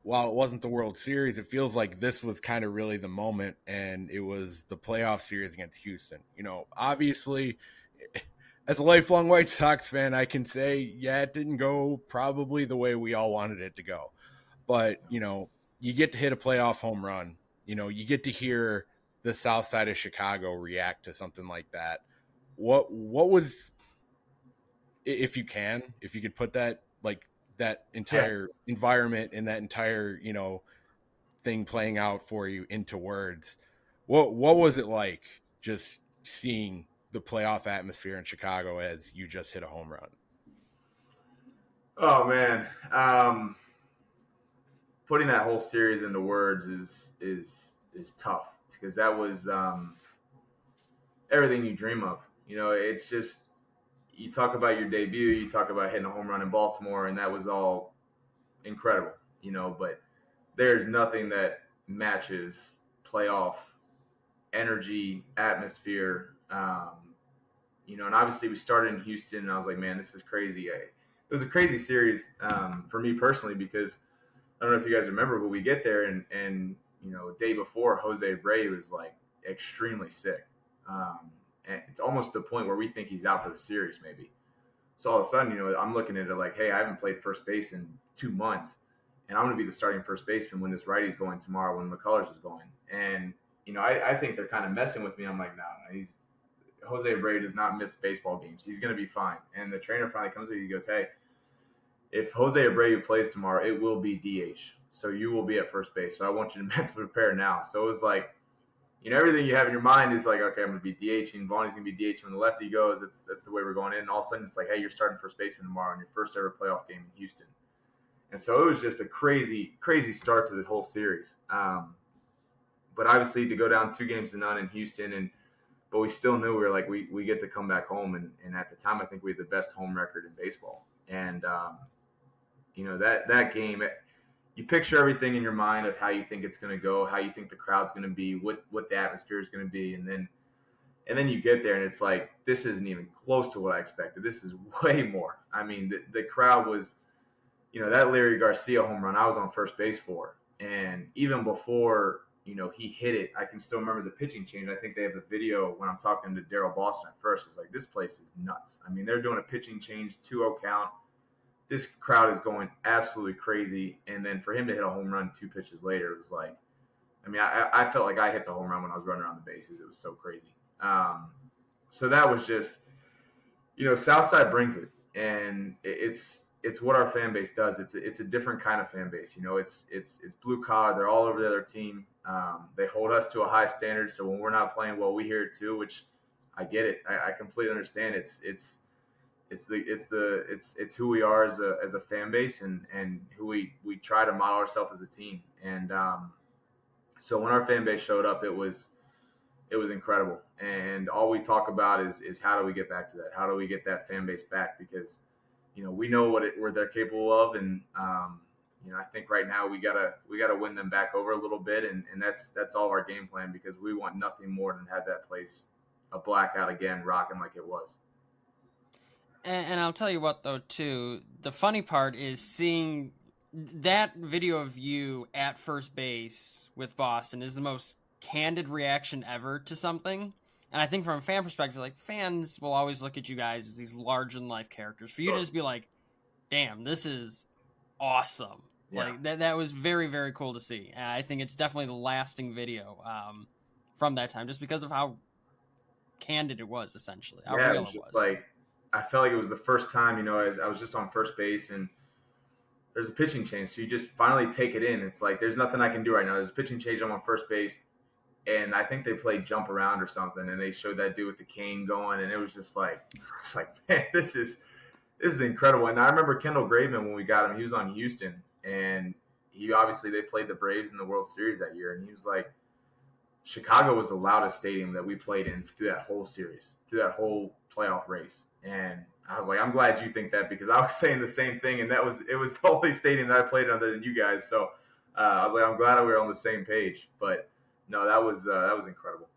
while it wasn't the World Series, it feels like this was kind of really the moment, and it was the playoff series against Houston. Obviously, as a lifelong White Sox fan, I can say, yeah, it didn't go probably the way we all wanted it to go. But, you get to hit a playoff home run. You get to hear the south side of Chicago react to something like that. What was, if you could put that, like, that Yeah. entire environment and that entire, thing playing out for you into words, what was it like just seeing the playoff atmosphere in Chicago as you just hit a home run? Oh man, putting that whole series into words is tough because that was everything you dream of. It's just you talk about your debut, you talk about hitting a home run in Baltimore, and that was all incredible. But there's nothing that matches playoff energy, atmosphere. And obviously we started in Houston, and I was like, man, this is crazy. It was a crazy series for me personally because I don't know if you guys remember, but we get there and day before Jose Abreu was like extremely sick, and it's almost to the point where we think he's out for the series maybe. So all of a sudden, I'm looking at it like, hey, I haven't played first base in 2 months, and I'm going to be the starting first baseman when this righty's going tomorrow when McCullers is going, and I think they're kind of messing with me. I'm like, no, Jose Abreu does not miss baseball games. He's going to be fine. And the trainer finally comes to me. He goes, hey, if Jose Abreu plays tomorrow, it will be DH. So you will be at first base. So I want you to mentally prepare now. So it was like, everything you have in your mind is like, okay, I'm going to be DHing. Vonnie's going to be DH when the lefty goes. That's the way we're going in. And all of a sudden, it's like, hey, you're starting first baseman tomorrow in your first ever playoff game in Houston. And so it was just a crazy, crazy start to the whole series. But obviously, to go down 2-0 in Houston, but we still knew we were like, we get to come back home. And at the time, I think we had the best home record in baseball. And, that game, you picture everything in your mind of how you think it's going to go, how you think the crowd's going to be, what the atmosphere is going to be. And then you get there and it's like, this isn't even close to what I expected. This is way more. I mean, the crowd was, that Leury Garcia home run I was on first base for. And even before, he hit it, I can still remember the pitching change. I think they have the video when I'm talking to Daryl Boston at first. It's like, this place is nuts. I mean, they're doing a pitching change, 2-0 count. This crowd is going absolutely crazy. And then for him to hit a home run 2 pitches later, it was like, I mean, I felt like I hit the home run when I was running around the bases. It was so crazy. So that was just, Southside brings it, and it's what our fan base does. It's a different kind of fan base. It's blue collar. They're all over the other team. They hold us to a high standard. So when we're not playing well, we hear it too, which I get it. I completely understand. It's who we are as a fan base and who we try to model ourselves as a team. And so when our fan base showed up, it was incredible. And all we talk about is how do we get back to that? How do we get that fan base back? Because we know what they're capable of, and I think right now we gotta win them back over a little bit, and that's all our game plan because we want nothing more than have that place a blackout again, rocking like it was. And I'll tell you what, though, too, the funny part is seeing that video of you at first base with Boston is the most candid reaction ever to something. And I think from a fan perspective, like, fans will always look at you guys as these large-in-life characters. For you to just be like, damn, this is awesome. Yeah. Like, that was very, very cool to see. And I think it's definitely the lasting video from that time, just because of how candid it was, essentially. How real it was. Like, I felt like it was the first time, I was just on first base and there's a pitching change. So you just finally take it in. It's like, there's nothing I can do right now. There's a pitching change. I'm on first base. And I think they played jump around or something. And they showed that dude with the cane going. And it was just like, man, this is incredible. And I remember Kendall Graveman when we got him, he was on Houston. And they played the Braves in the World Series that year. And he was like, Chicago was the loudest stadium that we played in through that whole series, through that whole playoff race. And I was like, I'm glad you think that because I was saying the same thing. And it was the only stadium that I played other than you guys. So I was like, I'm glad we were on the same page. But no, that was incredible.